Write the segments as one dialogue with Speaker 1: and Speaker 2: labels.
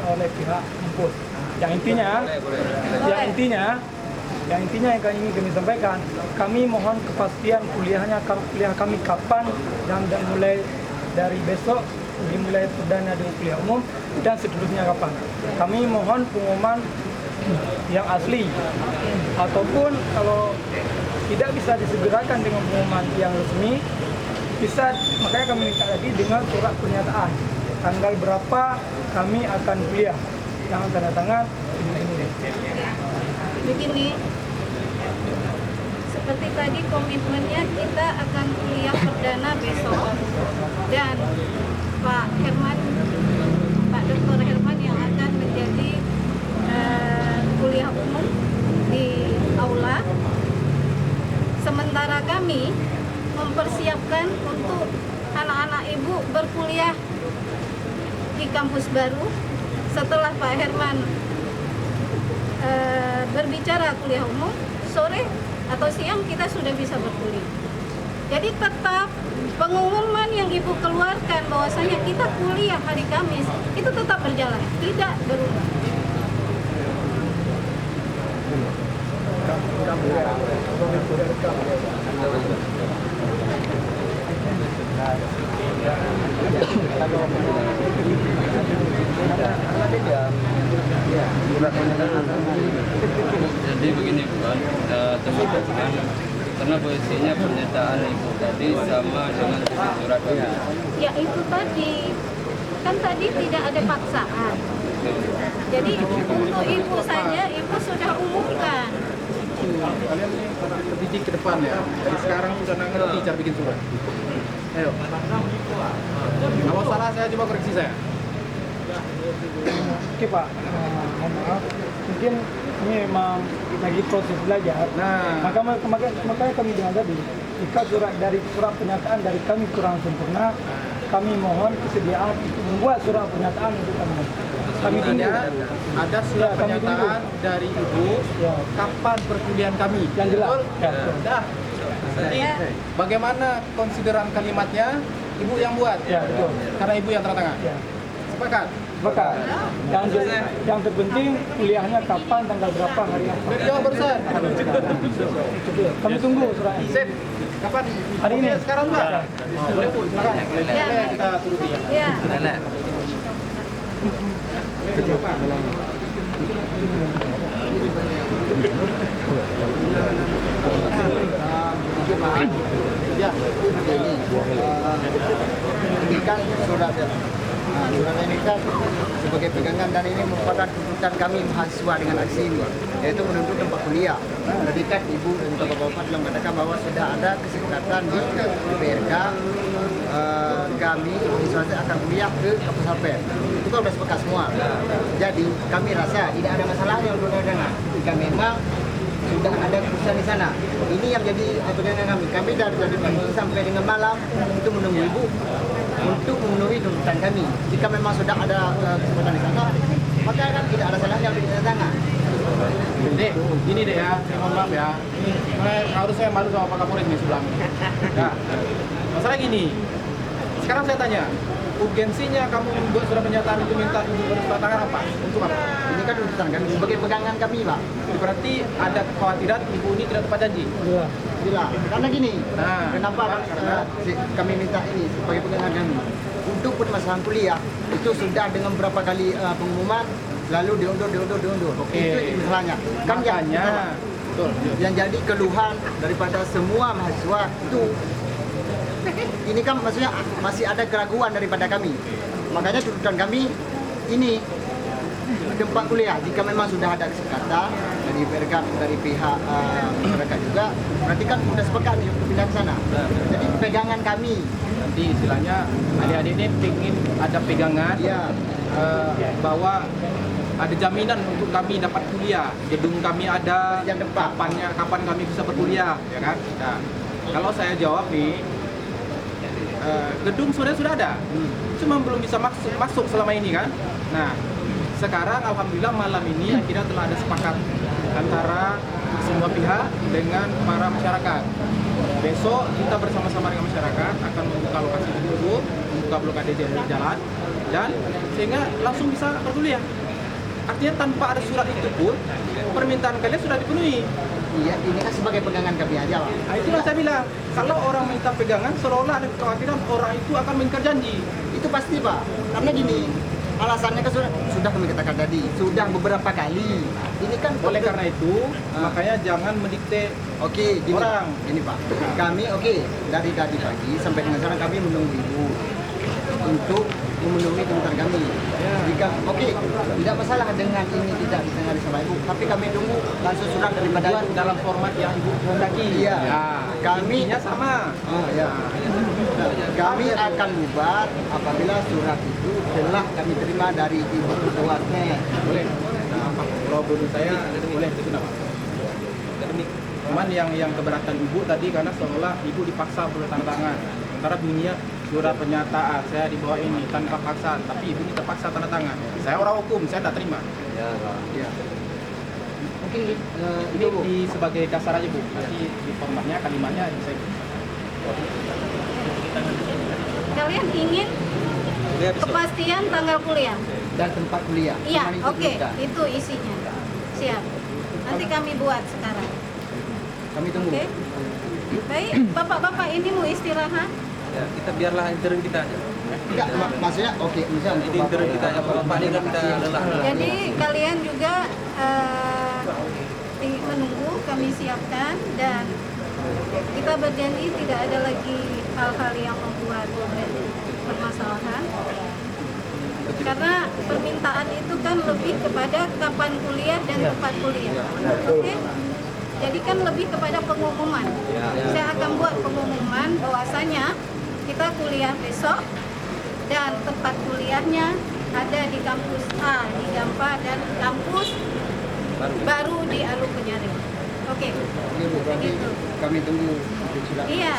Speaker 1: oleh pihak kampus. Yang intinya yang ingin kami sampaikan, kami mohon kepastian kuliah kami kapan dan mulai dari besok dimulai perdana dengan kuliah umum dan seterusnya kapan. Kami mohon pengumuman yang asli ataupun kalau tidak bisa disegerakan dengan pengumuman yang resmi, makanya kami minta tadi dengan surat pernyataan tanggal berapa kami akan kuliah, jangan tanda tangan ini.
Speaker 2: Begini, seperti tadi komitmennya kita akan kuliah perdana besok dan Pak Dr. Herman yang akan menjadi kuliah umum di aula. Sementara kami mempersiapkan untuk anak-anak ibu berkuliah di kampus baru setelah Pak Herman berbicara kuliah umum, sore atau siang kita sudah bisa berkuliah. Jadi tetap pengumuman yang ibu keluarkan bahwasanya kita kuliah hari Kamis itu tetap berjalan, tidak berubah.
Speaker 3: Jadi begini Pak, teman-teman, karena posisinya pernyataan ibu tadi sama dengan surat kami.
Speaker 2: Ya itu tadi, kan tadi tidak ada paksaan. Jadi untuk ibu saja, ibu sudah umumkan.
Speaker 4: Kalian terdidik ke depan ya. Dari sekarang sudah ngerti cara bikin surat. Ayo. Kalau salah saya coba koreksi saya.
Speaker 1: Oke Pak, mohon maaf, mungkin ini memang lagi proses belajar.
Speaker 4: Nah,
Speaker 1: Makanya kami bilang tadi, jika dari surat pernyataan dari kami kurang sempurna, kami mohon kesediaan untuk membuat surat pernyataan untuk kami. Kami tunggu.
Speaker 4: ada surat pernyataan dari ibu kapan perkuliahan kami.
Speaker 1: Yang jelas.
Speaker 4: Betul?
Speaker 1: Ya, betul.
Speaker 4: Dah. Jadi bagaimana konsideran kalimatnya ibu yang buat?
Speaker 1: Ya, betul.
Speaker 4: Karena ibu yang tanda tangan.
Speaker 1: Ya.
Speaker 4: Sepakat?
Speaker 1: Maka yang terpenting kuliahnya kapan, tanggal berapa, hari apa.
Speaker 4: Beliau barusan.
Speaker 1: Kami tunggu suratnya.
Speaker 4: Sip. Kapan?
Speaker 1: Hari ini.
Speaker 4: Sekarang Pak. Boleh Bu, silakan.
Speaker 2: Ya.
Speaker 4: Boleh kita turuti ya.
Speaker 2: Ya.
Speaker 5: Ya, ini kan surat ini kan sebagai pegangan dan ini merupakan tuntutan kami mahasiswa dengan aksi ini, yaitu menuntut tempat kuliah. Tadi kan ibu dan bapak-bapak telah mengatakan bahwa sudah ada kesepakatan di PRK kami mahasiswa akan kuliah ke kampus Harpen. Itu kan sudah sepakat semua. Jadi kami rasa tidak ada masalahnya untuk dengan jika memang sudah ada keputusan di sana. Ini yang jadi pegangan kami. Kami dari pagi sampai dengan malam itu menunggu ibu untuk memenuhi tuntutan kami. Jika memang sudah ada kesempatan di sana, maka kan tidak ada salahnya untuk ditandatangan.
Speaker 4: Dek, gini deh ya, mohon maaf ya. Harus saya malu sama Pak Kapolres nih sebelah. Nah, masalah gini. Sekarang saya tanya, urgensinya kamu membuat surat pernyataan itu minta ibu bertantangan apa? Untuk apa?
Speaker 5: Ini kan tuntutan kami sebagai pegangan kami, Pak.
Speaker 4: Berarti ada kekhawatiran ibu ini tidak tepat janji.
Speaker 5: Bila, karena gini,
Speaker 4: Nah,
Speaker 5: kenapa kami minta ini sebagai pegangan kami? Untuk permasalahan kuliah itu sudah dengan berapa kali pengumuman, lalu diundur.
Speaker 4: Oke.
Speaker 5: Itu masalahnya. Kan
Speaker 4: Makanya, betul.
Speaker 5: yang jadi keluhan daripada semua mahasiswa itu ini kan maksudnya masih ada keraguan daripada kami. Makanya tuntutan kami ini tempat kuliah. Jika memang sudah ada kesepakatan dari PRK, dari pihak masyarakat juga, berarti kan sudah sepakat nih untuk pindah ke sana. Jadi pegangan kami.
Speaker 4: Nanti istilahnya adik-adik ini ingin ada pegangan
Speaker 5: Ya,
Speaker 4: bahwa ada jaminan untuk kami dapat kuliah. Gedung kami ada,
Speaker 5: Yang depan.
Speaker 4: kapan kami bisa berkuliah, ya kan? Nah, kalau saya jawab nih, gedung sudah ada, cuma belum bisa masuk selama ini kan. Nah, sekarang alhamdulillah malam ini akhirnya telah ada sepakat antara semua pihak dengan para masyarakat. Besok kita bersama-sama dengan masyarakat akan membuka lokasi dulu, membuka blokade jalan dan sehingga langsung bisa berkuliah. Artinya tanpa ada surat itu pun permintaan kalian sudah dipenuhi.
Speaker 5: Iya, ini kan sebagai pegangan kami aja, Pak.
Speaker 4: Nah, itulah saya bilang, kalau orang minta pegangan seolah-olah ada kekhawatiran orang itu akan mengingkar janji.
Speaker 5: Itu pasti, Pak. Karena gini, alasannya kan sudah kami katakan tadi, sudah beberapa kali. Ini kan
Speaker 4: Oleh karena itu, makanya jangan mendikte
Speaker 5: Oke, gini,
Speaker 4: orang.
Speaker 5: Gini Pak, kami dari tadi pagi sampai dengan sekarang kami menunggu Ibu untuk memenuhi tuntutan kami. Jika tidak masalah dengan ini tidak ditangani sama Ibu, tapi kami tunggu langsung surat daripada
Speaker 4: Buat
Speaker 5: Ibu.
Speaker 4: dalam format yang ibu kehendaki.
Speaker 5: Iya.
Speaker 4: Ya,
Speaker 5: Kami
Speaker 4: intinya sama.
Speaker 5: Ya. Kami akan bubar apabila surat itu telah kami terima dari Ibu ketuanya.
Speaker 4: Boleh. Nah, kalau menurut saya boleh itu kenapa? Cuman yang keberatan ibu tadi karena seolah ibu dipaksa bertanda tangan. Sementara bunyinya surat pernyataan saya dibawa ini tanpa paksaan, tapi ibu ini terpaksa tanda tangan. Saya orang hukum, saya tidak terima.
Speaker 5: Ya. Mungkin
Speaker 4: Ini di sebagai kasar aja bu. Nanti di formatnya kalimatnya saya.
Speaker 2: Kalian ingin kepastian tanggal kuliah?
Speaker 5: dan tempat kuliah.
Speaker 2: Iya,
Speaker 5: Cuman itu
Speaker 2: oke,
Speaker 5: belum, Kak.
Speaker 2: itu isinya. Siap. Nanti kami buat sekarang.
Speaker 5: Kami tunggu.
Speaker 2: Oke. Baik, bapak-bapak ini mau istirahat?
Speaker 3: Ya, kita biarlah intern kita aja.
Speaker 5: Enggak, maksudnya misalnya untuk
Speaker 3: Jadi intern kita aja. Bapak ini kan udah lelah.
Speaker 2: Jadi kalian juga menunggu kami siapkan dan kita berjanji tidak ada lagi hal-hal yang membuat permasalahan. Karena permintaan itu kan lebih kepada kapan kuliah dan tempat kuliah. Oke? Jadi kan lebih kepada pengumuman. Saya akan buat pengumuman bahwasanya kita kuliah besok dan tempat kuliahnya ada di kampus A di Dampa dan kampus baru di Alu Penyaring. Oke.
Speaker 5: Oke, Bu, berarti
Speaker 2: Begitu.
Speaker 5: kami tunggu. Silakan.
Speaker 2: Iya,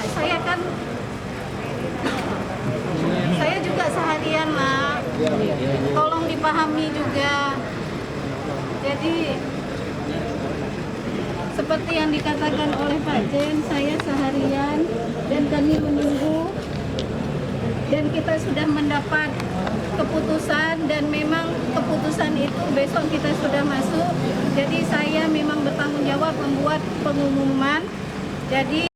Speaker 2: saya juga seharian lah. Tolong dipahami juga. Jadi seperti yang dikatakan oleh Pak Jen, saya seharian dan kami menunggu dan kita sudah mendapat keputusan dan memang keputusan itu besok kita sudah masuk. Jadi saya memang bertanggung jawab membuat pengumuman. Jadi